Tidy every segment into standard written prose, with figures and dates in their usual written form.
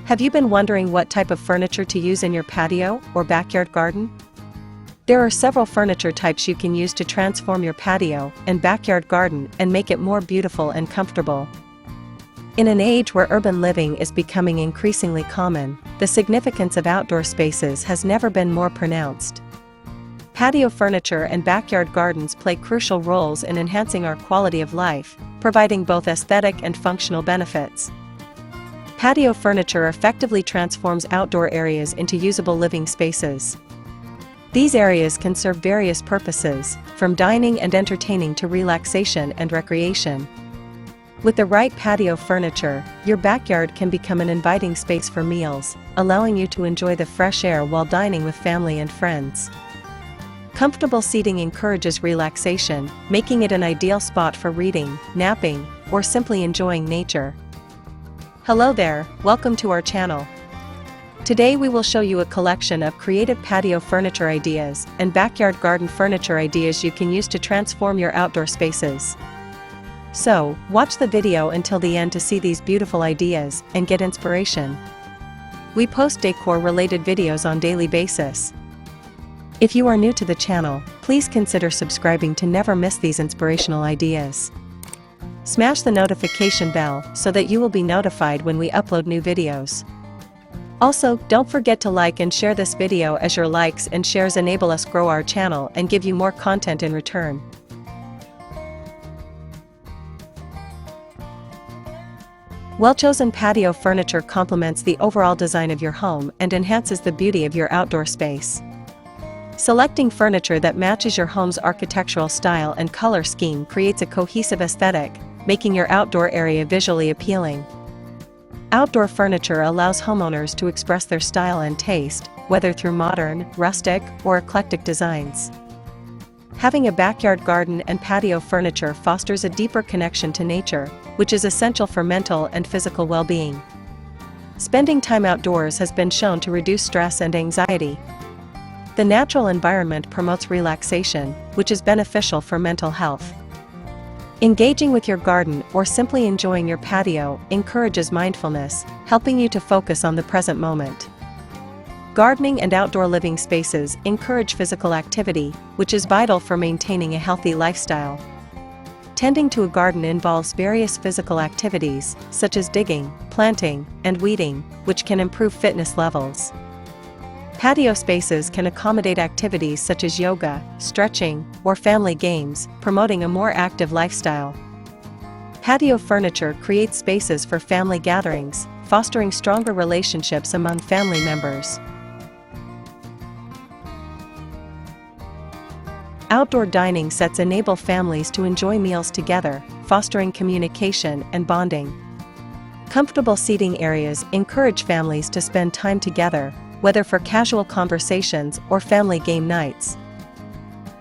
Have you been wondering what type of furniture to use in your patio or backyard garden? There are several furniture types you can use to transform your patio and backyard garden and make it more beautiful and comfortable. In an age where urban living is becoming increasingly common, the significance of outdoor spaces has never been more pronounced. Patio furniture and backyard gardens play crucial roles in enhancing our quality of life, providing both aesthetic and functional benefits. Patio furniture effectively transforms outdoor areas into usable living spaces. These areas can serve various purposes, from dining and entertaining to relaxation and recreation. With the right patio furniture, your backyard can become an inviting space for meals, allowing you to enjoy the fresh air while dining with family and friends. Comfortable seating encourages relaxation, making it an ideal spot for reading, napping, or simply enjoying nature. Hello there, welcome to our channel. Today we will show you a collection of creative patio furniture ideas and backyard garden furniture ideas you can use to transform your outdoor spaces. So, watch the video until the end to see these beautiful ideas and get inspiration. We post decor-related videos on a daily basis. If you are new to the channel, please consider subscribing to never miss these inspirational ideas. Smash the notification bell so that you will be notified when we upload new videos. Also, don't forget to like and share this video, as your likes and shares enable us grow our channel and give you more content in return. Well-chosen patio furniture complements the overall design of your home and enhances the beauty of your outdoor space. Selecting furniture that matches your home's architectural style and color scheme creates a cohesive aesthetic, making your outdoor area visually appealing. Outdoor furniture allows homeowners to express their style and taste, whether through modern, rustic, or eclectic designs. Having a backyard garden and patio furniture fosters a deeper connection to nature, which is essential for mental and physical well-being. Spending time outdoors has been shown to reduce stress and anxiety. The natural environment promotes relaxation, which is beneficial for mental health. Engaging with your garden or simply enjoying your patio encourages mindfulness, helping you to focus on the present moment. Gardening and outdoor living spaces encourage physical activity, which is vital for maintaining a healthy lifestyle. Tending to a garden involves various physical activities, such as digging, planting, and weeding, which can improve fitness levels. Patio spaces can accommodate activities such as yoga, stretching, or family games, promoting a more active lifestyle. Patio furniture creates spaces for family gatherings, fostering stronger relationships among family members. Outdoor dining sets enable families to enjoy meals together, fostering communication and bonding. Comfortable seating areas encourage families to spend time together, whether for casual conversations or family game nights.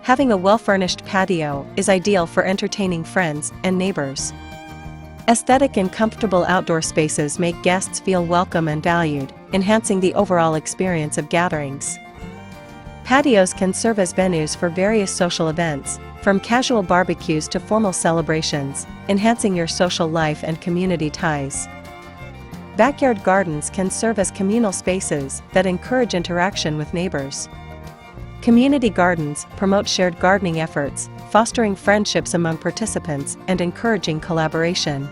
Having a well-furnished patio is ideal for entertaining friends and neighbors. Aesthetic and comfortable outdoor spaces make guests feel welcome and valued, enhancing the overall experience of gatherings. Patios can serve as venues for various social events, from casual barbecues to formal celebrations, enhancing your social life and community ties. Backyard gardens can serve as communal spaces that encourage interaction with neighbors. Community gardens promote shared gardening efforts, fostering friendships among participants and encouraging collaboration.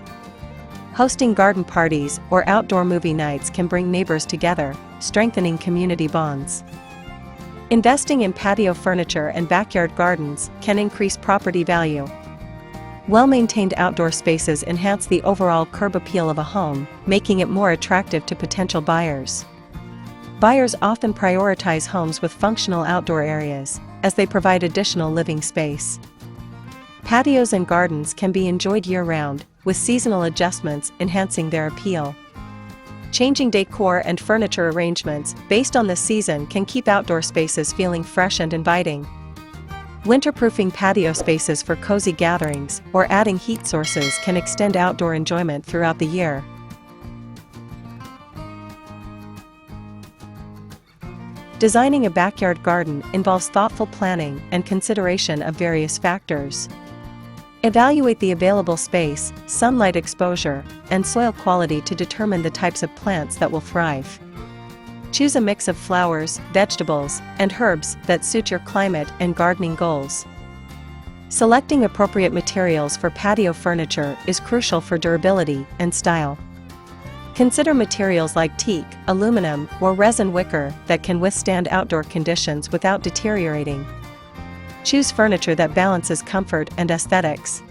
Hosting garden parties or outdoor movie nights can bring neighbors together, strengthening community bonds. Investing in patio furniture and backyard gardens can increase property value. Well-maintained outdoor spaces enhance the overall curb appeal of a home, making it more attractive to potential buyers. Buyers often prioritize homes with functional outdoor areas, as they provide additional living space. Patios and gardens can be enjoyed year-round, with seasonal adjustments enhancing their appeal. Changing decor and furniture arrangements based on the season can keep outdoor spaces feeling fresh and inviting. Winterproofing patio spaces for cozy gatherings or adding heat sources can extend outdoor enjoyment throughout the year. Designing a backyard garden involves thoughtful planning and consideration of various factors. Evaluate the available space, sunlight exposure, and soil quality to determine the types of plants that will thrive. Choose a mix of flowers, vegetables, and herbs that suit your climate and gardening goals. Selecting appropriate materials for patio furniture is crucial for durability and style. Consider materials like teak, aluminum, or resin wicker that can withstand outdoor conditions without deteriorating. Choose furniture that balances comfort and aesthetics.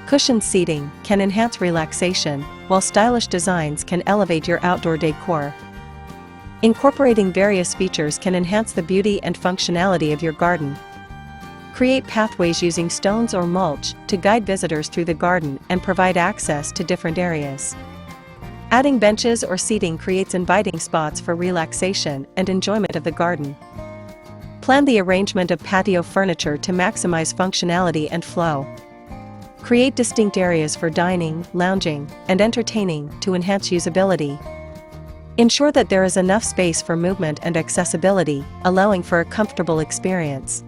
Cushioned seating can enhance relaxation, while stylish designs can elevate your outdoor decor. Incorporating various features can enhance the beauty and functionality of your garden. Create pathways using stones or mulch to guide visitors through the garden and provide access to different areas. Adding benches or seating creates inviting spots for relaxation and enjoyment of the garden. Plan the arrangement of patio furniture to maximize functionality and flow. Create distinct areas for dining, lounging, and entertaining to enhance usability. Ensure that there is enough space for movement and accessibility, allowing for a comfortable experience.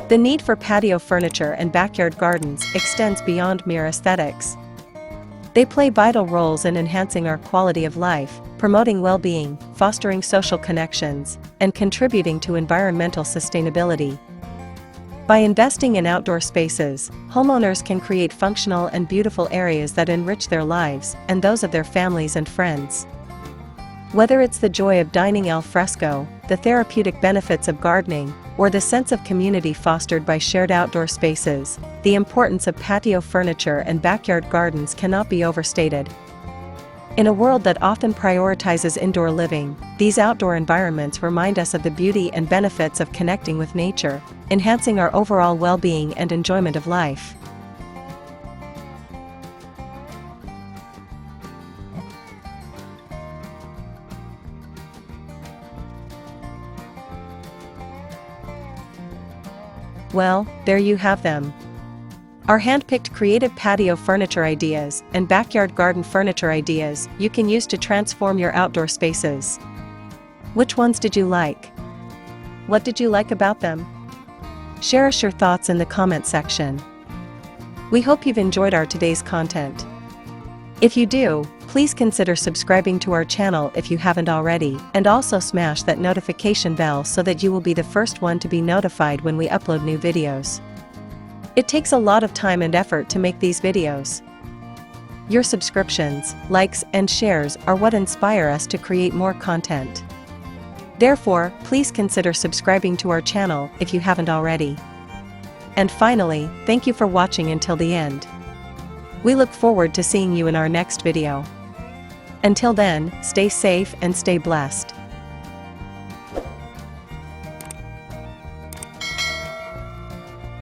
The need for patio furniture and backyard gardens extends beyond mere aesthetics. They play vital roles in enhancing our quality of life, promoting well-being, fostering social connections, and contributing to environmental sustainability. By investing in outdoor spaces, homeowners can create functional and beautiful areas that enrich their lives and those of their families and friends. Whether it's the joy of dining al fresco, the therapeutic benefits of gardening, or the sense of community fostered by shared outdoor spaces, the importance of patio furniture and backyard gardens cannot be overstated. In a world that often prioritizes indoor living, these outdoor environments remind us of the beauty and benefits of connecting with nature, enhancing our overall well-being and enjoyment of life. Well, there you have them. Our hand-picked creative patio furniture ideas and backyard garden furniture ideas you can use to transform your outdoor spaces. Which ones did you like? What did you like about them? Share us your thoughts in the comment section. We hope you've enjoyed our today's content. If you do, please consider subscribing to our channel if you haven't already, and also smash that notification bell so that you will be the first one to be notified when we upload new videos. It takes a lot of time and effort to make these videos. Your subscriptions, likes, and shares are what inspire us to create more content. Therefore, please consider subscribing to our channel if you haven't already. And finally, thank you for watching until the end. We look forward to seeing you in our next video. Until then, stay safe and stay blessed.